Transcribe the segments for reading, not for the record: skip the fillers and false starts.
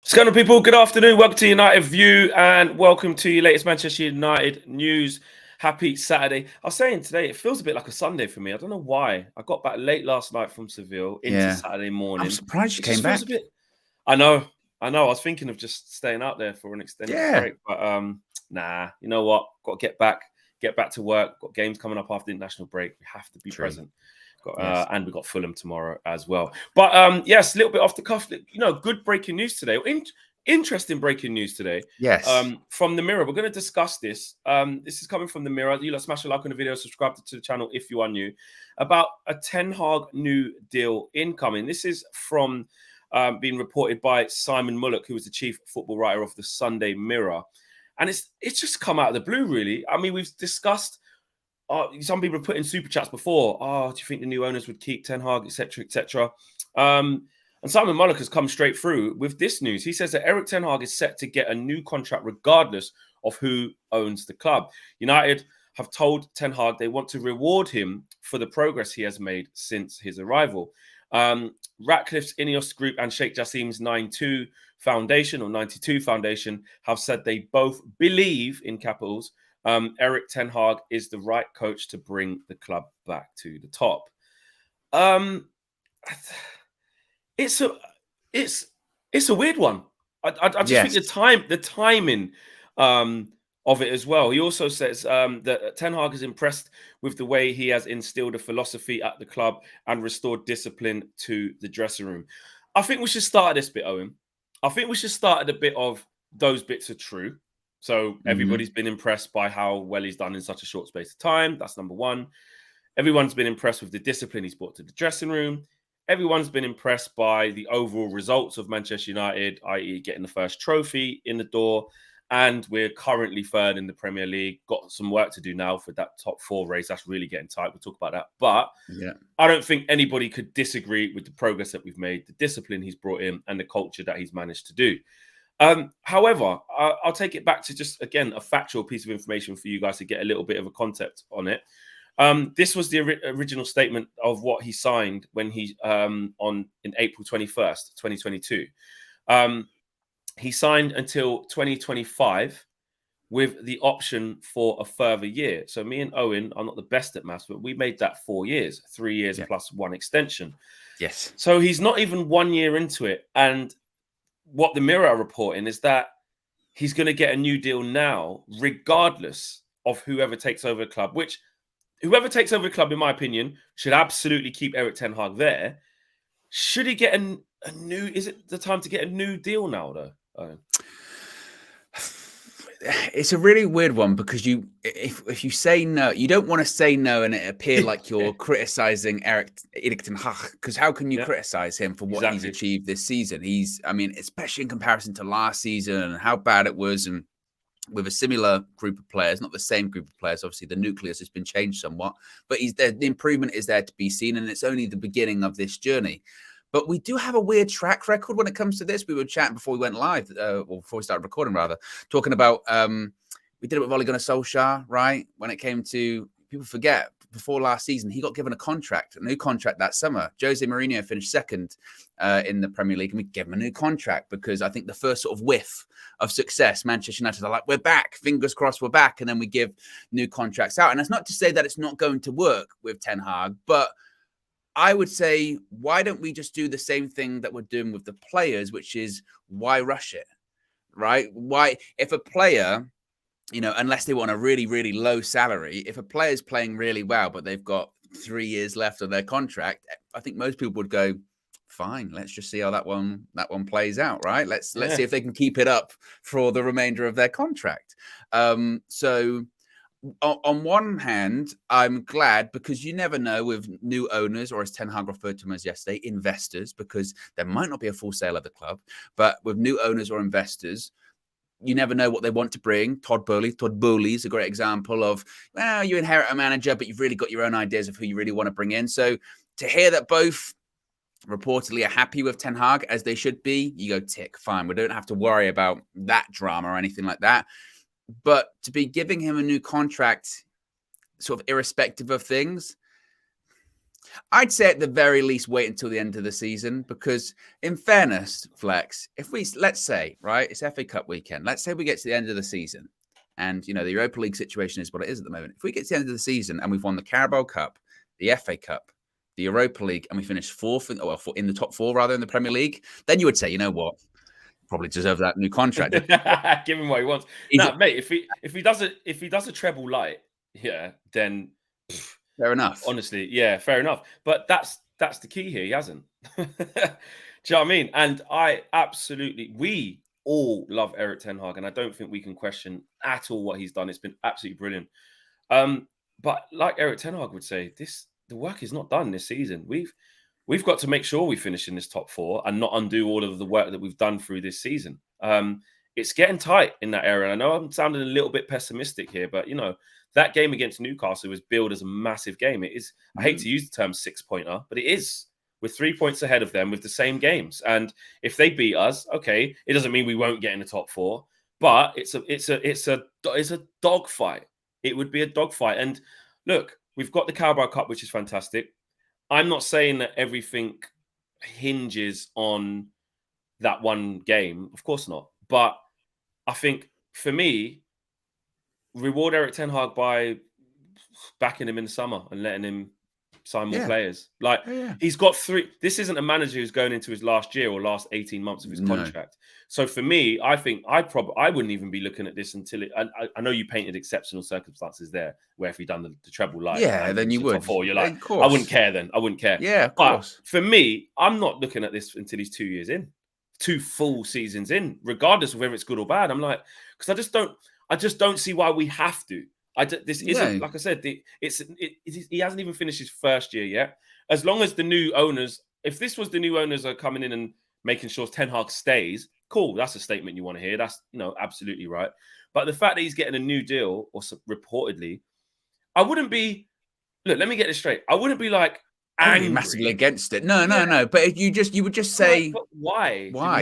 What's going on, people? Good afternoon. Welcome to United View and welcome to your latest Manchester United news. Happy Saturday. I was saying today, it feels a bit like a Sunday for me. I don't know why. I got back late last night from Seville into Saturday morning. I'm surprised you It came just back. feels a bit. I know. I was thinking of just staying out there for an extended break, but nah. You know what? Got to get back to work. Got games coming up after the international break. We have to be present. And we've got Fulham tomorrow as well. But yes, a little bit off the cuff. Good breaking news today. Interesting breaking news today. Yes. From the Mirror. We're going to discuss this. This is coming from the Mirror. You smash a like on the video, subscribe to the channel if you are new. About a Ten Hag new deal incoming. This is from being reported by Simon Mullock, who was the chief football writer of the Sunday Mirror. And it's just come out of the blue, really. I mean, we've discussed. Some people have put in super chats before. Do you think the new owners would keep Ten Hag, etc., etc.? And Simon Mullock has come straight through with this news. He says that Eric Ten Hag is set to get a new contract regardless of who owns the club. United have told Ten Hag they want to reward him for the progress he has made since his arrival. Ratcliffe's Ineos Group and Sheikh Jassim's 92 Foundation have said they both believe, in capitals, Eric Ten Hag is the right coach to bring the club back to the top. It's a weird one. I just think the timing of it as well. He also says that Ten Hag is impressed with the way he has instilled a philosophy at the club and restored discipline to the dressing room. I think we should start at this bit, Owen. I think we should start at the bit of those bits are true. So everybody's been impressed by how well he's done in such a short space of time. That's number one. Everyone's been impressed with the discipline he's brought to the dressing room. Everyone's been impressed by the overall results of Manchester United, i.e. getting the first trophy in the door. And we're currently third in the Premier League. Got some work to do now for that top four race. That's really getting tight. We'll talk about that. But I don't think anybody could disagree with the progress that we've made, the discipline he's brought in, and the culture that he's managed to do. However, I'll take it back to just, again, a factual piece of information for you guys to get a little bit of a context on it. This was the original statement of what he signed when he in April 21st, 2022. He signed until 2025 with the option for a further year. So me and Owen are not the best at maths, but we made that 4 years, 3 years plus one extension. Yes. So he's not even 1 year into it. And what the Mirror are reporting is that he's going to get a new deal now, regardless of whoever takes over the club, which whoever takes over the club, in my opinion, should absolutely keep Eric Ten Hag there. Should he get a new, is it the time to get a new deal now, though? It's a really weird one because if you say no, you don't want to say no and it appear like you're criticizing Eric Ten Hag, because how can you criticize him for what he's achieved this season? Especially in comparison to last season and how bad it was, and with a similar group of players, not the same group of players. Obviously, the nucleus has been changed somewhat, but the improvement is there to be seen, and it's only the beginning of this journey. But we do have a weird track record when it comes to this. We were chatting before we went live, or before we started recording, rather, talking about, we did it with Ole Gunnar Solskjaer, right? When it came to, people forget, before last season, he got given a new contract that summer. Jose Mourinho finished second in the Premier League, and we gave him a new contract because I think the first sort of whiff of success, Manchester United are like, we're back, fingers crossed we're back, and then we give new contracts out. And that's not to say that it's not going to work with Ten Hag, but I would say, why don't we just do the same thing that we're doing with the players, which is why rush it, right? Why, if a player, unless they want a really, really low salary, if a player's playing really well, but they've got 3 years left of their contract, I think most people would go, fine, let's just see how that one plays out, right? Let's see if they can keep it up for the remainder of their contract. So on one hand, I'm glad, because you never know with new owners, or as Ten Hag referred to them as yesterday, investors, because there might not be a full sale of the club, but with new owners or investors, you never know what they want to bring. Todd Boehly is a great example of, well, you inherit a manager, but you've really got your own ideas of who you really want to bring in. So to hear that both reportedly are happy with Ten Hag, as they should be, you go, tick, fine. We don't have to worry about that drama or anything like that. But to be giving him a new contract, sort of irrespective of things, I'd say at the very least wait until the end of the season, because in fairness, Flex, if let's say, right, it's FA Cup weekend. Let's say we get to the end of the season and, the Europa League situation is what it is at the moment. If we get to the end of the season and we've won the Carabao Cup, the FA Cup, the Europa League, and we finish fourth in the top four rather in the Premier League, then you would say, you know what? Probably deserve that new contract. Give him what he wants. No, mate, if he does a treble light, then fair enough. Honestly, yeah, fair enough. But that's the key here. He hasn't. Do you know what I mean? And we all love Eric Ten Hag, and I don't think we can question at all what he's done. It's been absolutely brilliant. But like Eric Ten Hag would say, the work is not done this season. We've got to make sure we finish in this top four and not undo all of the work that we've done through this season. It's getting tight in that area. And I know I'm sounding a little bit pessimistic here, but that game against Newcastle was billed as a massive game. It is. I hate to use the term 6-pointer, but it is. We're 3 points ahead of them with the same games. And if they beat us, okay, it doesn't mean we won't get in the top four, but it's a dogfight. It would be a dogfight. And look, we've got the Carabao Cup, which is fantastic. I'm not saying that everything hinges on that one game. Of course not. But I think for me, reward Eric Ten Hag by backing him in the summer and letting him sign more players. He's got 3. This isn't a manager who's going into his last year or last 18 months of his contract. So for me, I think I wouldn't even be looking at this until I know you painted exceptional circumstances there, where if he'd done the treble light, then you would. 4, you're like, I wouldn't care then. I wouldn't care. Yeah, of course. But for me, I'm not looking at this until he's 2 years in, 2 full seasons in, regardless of whether it's good or bad. I'm like, because I just don't see why we have to. This isn't, like I said, he hasn't even finished his first year yet. As long as the new owners, if this was the new owners are coming in and making sure Ten Hag stays, cool. That's a statement you want to hear. That's absolutely right. But the fact that he's getting a new deal, or reportedly, I wouldn't be. Look, let me get this straight. I wouldn't be like angry, massively against it. No. But you would just say, but why? Why?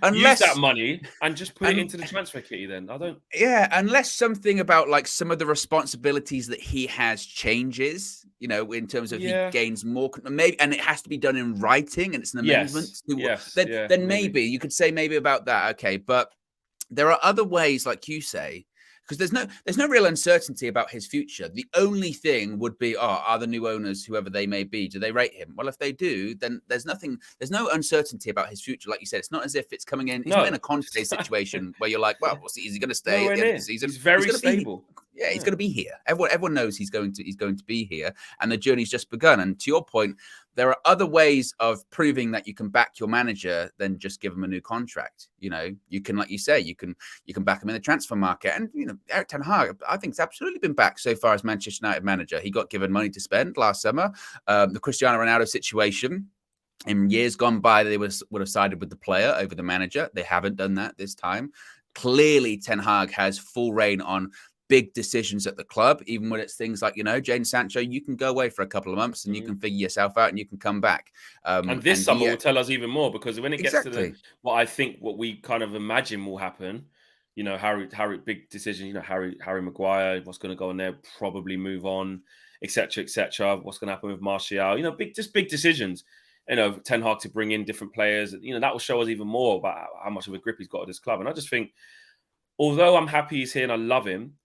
Unless use that money and just put it into the transfer kitty. Then I don't. Yeah, unless something about like some of the responsibilities that he has changes. In terms of he gains more, maybe, and it has to be done in writing, and it's an amendment. Then maybe you could say maybe about that. Okay, but there are other ways, like you say. Because there's no real uncertainty about his future. The only thing would be, are the new owners, whoever they may be, do they rate him? Well, if they do, then there's no uncertainty about his future. Like you said, it's not as if it's coming in. He's not in a Conte situation where you're like, well, is he going to stay at the end of the season? He's very stable. He's going to be here. Everyone knows he's going to be here, and the journey's just begun. And to your point, there are other ways of proving that you can back your manager than just give him a new contract. You can, like you say, you can back him in the transfer market. And Eric Ten Hag, I think, has absolutely been backed so far as Manchester United manager. He got given money to spend last summer. The Cristiano Ronaldo situation. In years gone by, they would have sided with the player over the manager. They haven't done that this time. Clearly, Ten Hag has full reign on big decisions at the club, even when it's things like, Jadon Sancho, you can go away for a couple of months and you can figure yourself out and you can come back. And this summer will tell us even more, because when it gets to what we kind of imagine will happen, Harry, big decision, Harry Maguire, what's going to go on there, probably move on, etc., what's going to happen with Martial, big decisions. Ten Hag to bring in different players, that will show us even more about how much of a grip he's got at this club. And I just think, although I'm happy he's here and I love him,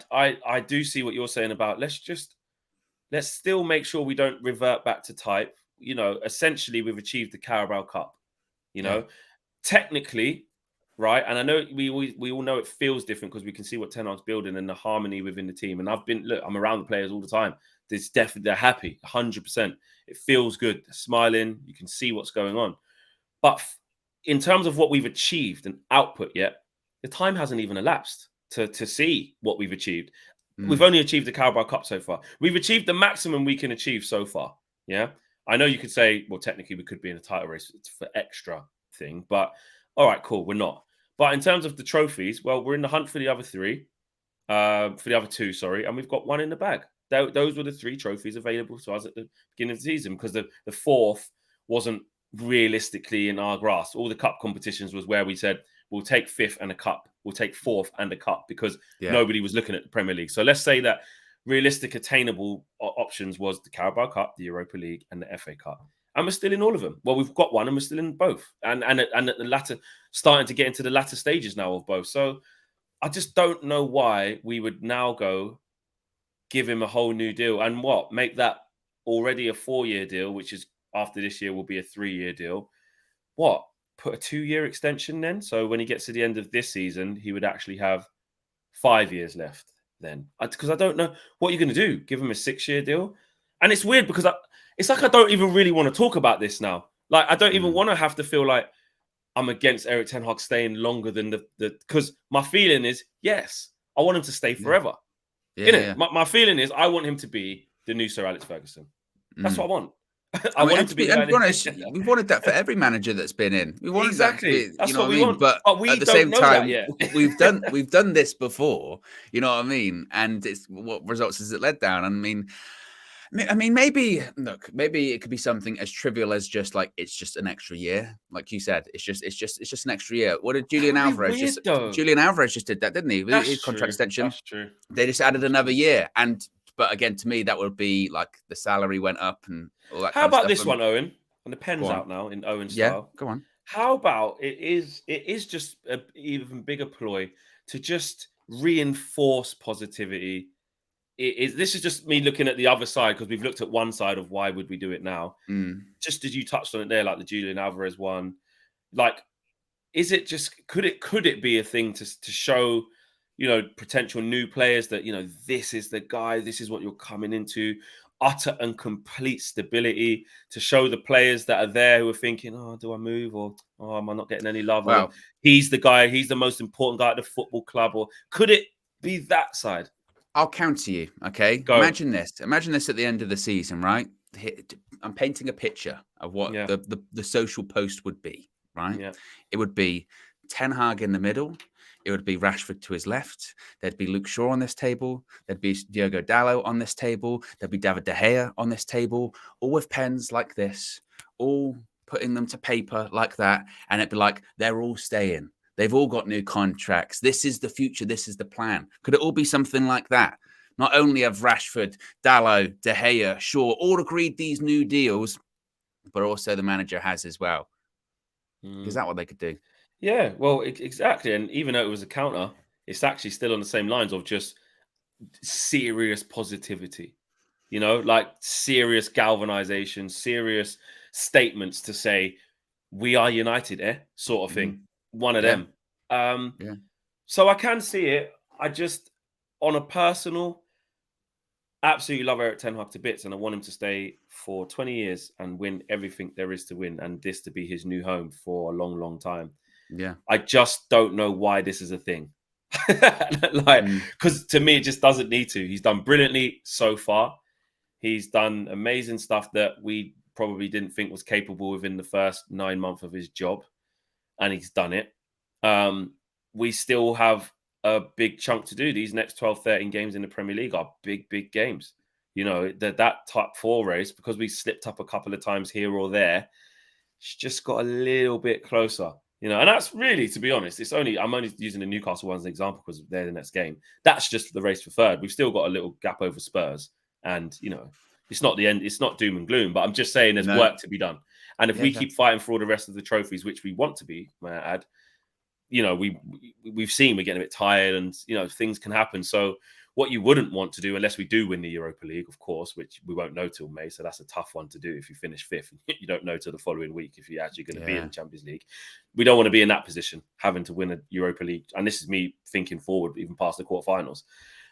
I do see what you're saying about let's still make sure we don't revert back to type. Essentially we've achieved the Carabao Cup. Technically, right? And I know we all know it feels different because we can see what Ten Hag's building and the harmony within the team. And I'm around the players all the time. There's definitely, they're happy, 100%. It feels good. They're smiling. You can see what's going on. But in terms of what we've achieved and output yet, the time hasn't even elapsed to see what we've achieved. We've only achieved the Carabao Cup so far. We've achieved the maximum we can achieve so far. Yeah. I know you could say, well, technically we could be in a title race for extra thing, but all right, cool. We're not. But in terms of the trophies, well, we're in the hunt for the other 3, for the other 2, sorry. And we've got 1 in the bag. Those were the 3 trophies available to us at the beginning of the season, because the 4th wasn't realistically in our grasp. All the cup competitions was where we said, we'll take 5th and a cup. We'll take 4th and a cup, because nobody was looking at the Premier League. So let's say that realistic, attainable options was the Carabao Cup, the Europa League, and the FA Cup. And we're still in all of them. Well, we've got one, and we're still in both. And at the latter, starting to get into the latter stages now of both. So I just don't know why we would now go give him a whole new deal and make that already a 4-year deal, which is after this year will be a 3-year deal. Put a 2-year extension then? So when he gets to the end of this season, he would actually have 5 years left then. Because I don't know what you're going to do. Give him a 6-year deal? And it's weird because it's like I don't even really want to talk about this now. Like, I don't even want to have to feel like I'm against Erik ten Hag staying longer than the because my feeling is, yes, I want him to stay forever. My feeling is I want him to be the new Sir Alex Ferguson. That's what I want. I want him to be. And honest, we've wanted that for every manager that's been in. We wanted exactly. That that's what we want. But we at the same time, we've done this before. You know what I mean? And it's what results has it led down? I mean, maybe it could be something as trivial as just like it's just an extra year, like you said. It's just an extra year. What did Julian Alvarez just? Julian Alvarez just did that, didn't he? His contract extension. That's true. They just added another year, but again, to me, that would be like the salary went up and all that. How about this one, Owen? And the pen's out now in Owen style. Yeah, go on. How about it is just an even bigger ploy to just reinforce positivity. This is just me looking at the other side because we've looked at one side of why would we do it now. Just as you touched on it there, like the Julian Alvarez one, like, is it just could it be a thing to show, potential new players that, this is the guy, this is what you're coming into, utter and complete stability, to show the players that are there who are thinking, oh, do I move, or am I not getting any love? Well, he's the guy, he's the most important guy at the football club, or could it be that side? I'll counter you, okay? Go. Imagine this at the end of the season, right? I'm painting a picture of what the social post would be, right? Yeah. It would be Ten Hag in the middle. It would be Rashford to his left. There'd be Luke Shaw on this table. There'd be Diogo Dalot on this table. There'd be David De Gea on this table, all with pens like this, all putting them to paper like that. And it'd be like, they're all staying. They've all got new contracts. This is the future. This is the plan. Could it all be something like that? Not only have Rashford, Dalot, De Gea, Shaw all agreed these new deals, but also the manager has as well. Is that what they could do? Yeah, well, exactly. And even though it was a counter, it's actually still on the same lines of just serious positivity, like serious galvanization, serious statements to say, we are united, sort of thing. One of them. So I can see it. I just, on a personal, absolutely love Erik ten Hag to bits, and I want him to stay for 20 years and win everything there is to win, and this to be his new home for a long, long time. Yeah, I just don't know why this is a thing. Because to me, it just doesn't need to. He's done brilliantly so far. He's done amazing stuff that we probably didn't think was capable within the first 9 months of his job, and he's done it. We still have a big chunk to do. These next 12, 13 games in the Premier League are big, big games. That top 4 race, because we slipped up a couple of times here or there, it's just got a little bit closer. And that's really, to be honest, I'm only using the Newcastle one as an example because they're the next game. That's just the race for third. We've still got a little gap over Spurs, and it's not the end. It's not doom and gloom. But I'm just saying there's work to be done. And if we keep fighting for all the rest of the trophies, which we want to be, may I add, we've seen we're getting a bit tired, and things can happen. So what you wouldn't want to do, unless we do win the Europa League, of course, which we won't know till May, so that's a tough one to do. If you finish 5th, you don't know till the following week if you're actually going to be in the Champions League. We don't want to be in that position, having to win a Europa League. And this is me thinking forward, even past the quarterfinals,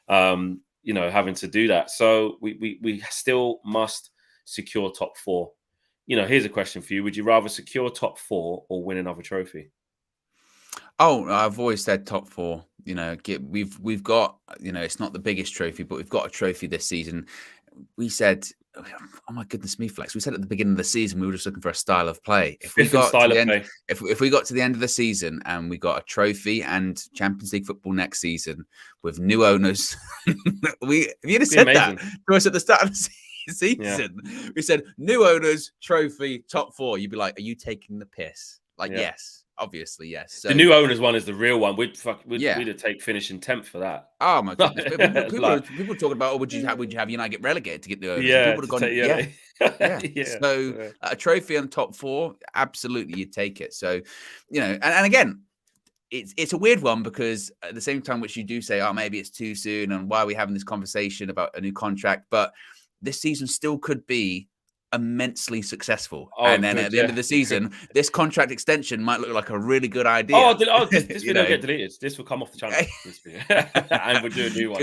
having to do that. So we still must secure top 4. Here's a question for you. Would you rather secure top 4 or win another trophy? Oh, I've always said top 4. We've got, it's not the biggest trophy, but we've got a trophy this season. We said, oh my goodness me, Flex. We said at the beginning of the season we were just looking for a style of play. If we got to the end of the season and we got a trophy and Champions League football next season with new owners, if you'd have said that to us at the start of the season, we said new owners, trophy, top 4. You'd be like, are you taking the piss? Yes. obviously, yes. So the new owners one is the real one. We'd yeah. have take finishing 10th for that. Oh my goodness! People talking about, oh, would you yeah, have United get relegated to get the owners? And yeah, people would have gone, yeah, yeah. yeah. So a trophy on top 4, absolutely, you'd take it. So, you know, and again, it's a weird one because at the same time, which you do say, oh, maybe it's too soon, and why are we having this conversation about a new contract? But this season still could be immensely successful, and then at the end of the season, this contract extension might look like a really good idea. Oh, this video will get deleted. This will come off the channel. This video. And we'll do a new one.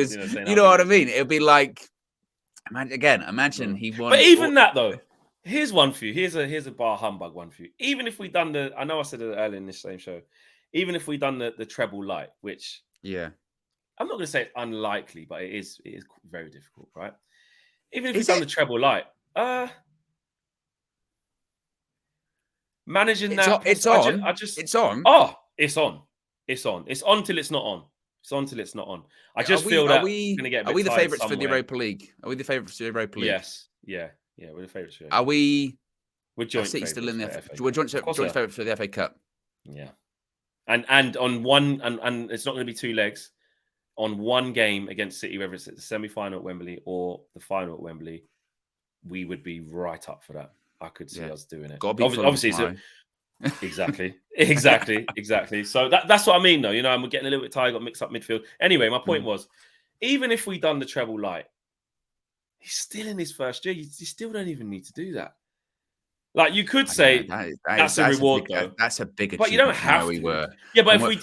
You know what I mean? It'll be like, imagine he won. But even that though, here's one for you. Here's a bar humbug one for you. Even if we done I know I said it earlier in this same show. Even if we done the treble light, which I'm not going to say it's unlikely, but it is very difficult, right? Even if we done the treble light, managing that, it's on. Oh, it's on. It's on. It's on till it's not on. It's on till it's not on. I just feel that we're going to get. Are we the favourites for the Europa League? Are we the favourites for the Europa League? Yes. Yeah. We're the favourites. Are we? We're joint. City still in the. We're joint favourites for the FA Cup. Yeah. And on one, and it's not going to be 2 legs. On one game against City, whether it's at the semi-final at Wembley or the final at Wembley, we would be right up for that. I could see us doing it. Obviously, exactly. So that's what I mean, though. You know, and we're getting a little bit tired, got mixed up midfield. Anyway, my point was, even if we done the treble light, he's still in his first year. You still don't even need to do that. Like you could say that's a reward, though. That's a big achievement. But you don't have to. Yeah, but if we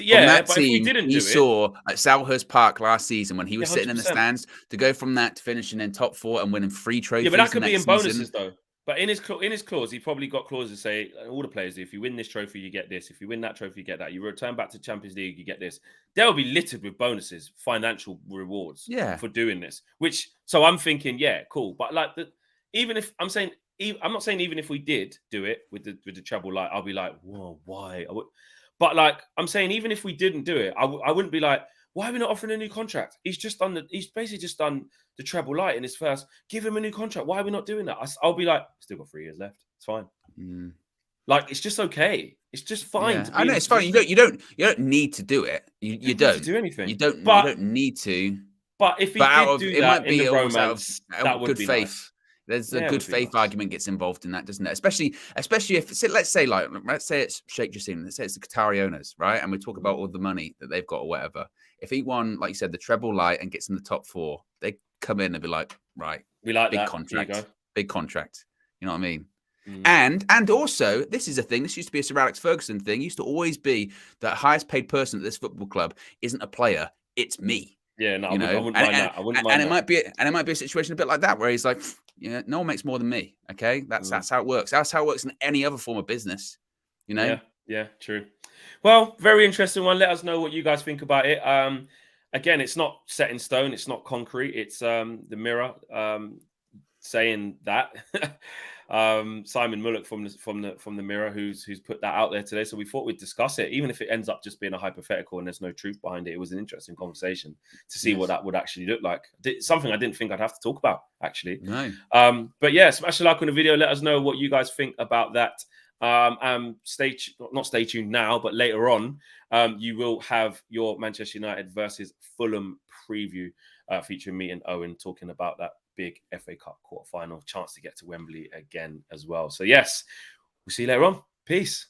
didn't do it, saw at Selhurst Park last season when he was sitting in the stands to go from that to finishing in top 4 and winning 3 trophies. Yeah, but that could be in bonuses though. But in his clause, he probably got clauses say all the players, if you win this trophy, you get this. If you win that trophy, you get that. You return back to Champions League, you get this. They'll be littered with bonuses, financial rewards for doing this. So I'm thinking, yeah, cool. But like I'm not saying even if we did do it with the treble light, I'll be like, whoa, why? But like I'm saying, even if we didn't do it, I wouldn't be like, why are we not offering a new contract? He's basically just done the treble light in his first. Give him a new contract. Why are we not doing that? I'll be like, still got 3 years left. It's fine. Like it's just okay. It's just fine. I know it's fine. You don't need to do it. You don't need to do anything. You don't need to. But if he did do that in the romance, that would be faith. Nice. There's a good faith argument gets involved in that, doesn't it? Especially if let's say it's Sheikh Jassim, let's say it's the Qatari owners, right? And we talk about all the money that they've got or whatever. If he won, like you said, the treble light and gets in the top 4, they come in and be like, right, we like big that. contract, big contract. You know what I mean? And also, this is a thing. This used to be a Sir Alex Ferguson thing. It used to always be that highest paid person at this football club isn't a player, it's me. Yeah, no, I wouldn't mind that. I wouldn't mind that. It might be a situation a bit like that where he's like, yeah, no one makes more than me. Okay, that's how it works. That's how it works in any other form of business. You know? Yeah, true. Well, very interesting one. Let us know what you guys think about it. Again, it's not set in stone. It's not concrete. It's the Mirror saying that. Simon Mullock from the Mirror who's put that out there today. So we thought we'd discuss it, even if it ends up just being a hypothetical and there's no truth behind it. It was an interesting conversation to see what that would actually look like. Something I didn't think I'd have to talk about, actually. No. But yeah, smash a like on the video. Let us know what you guys think about that. Not stay tuned now, but later on, you will have your Manchester United versus Fulham preview featuring me and Owen talking about that big FA Cup quarter-final chance to get to Wembley again as well. So yes, we'll see you later on. Peace.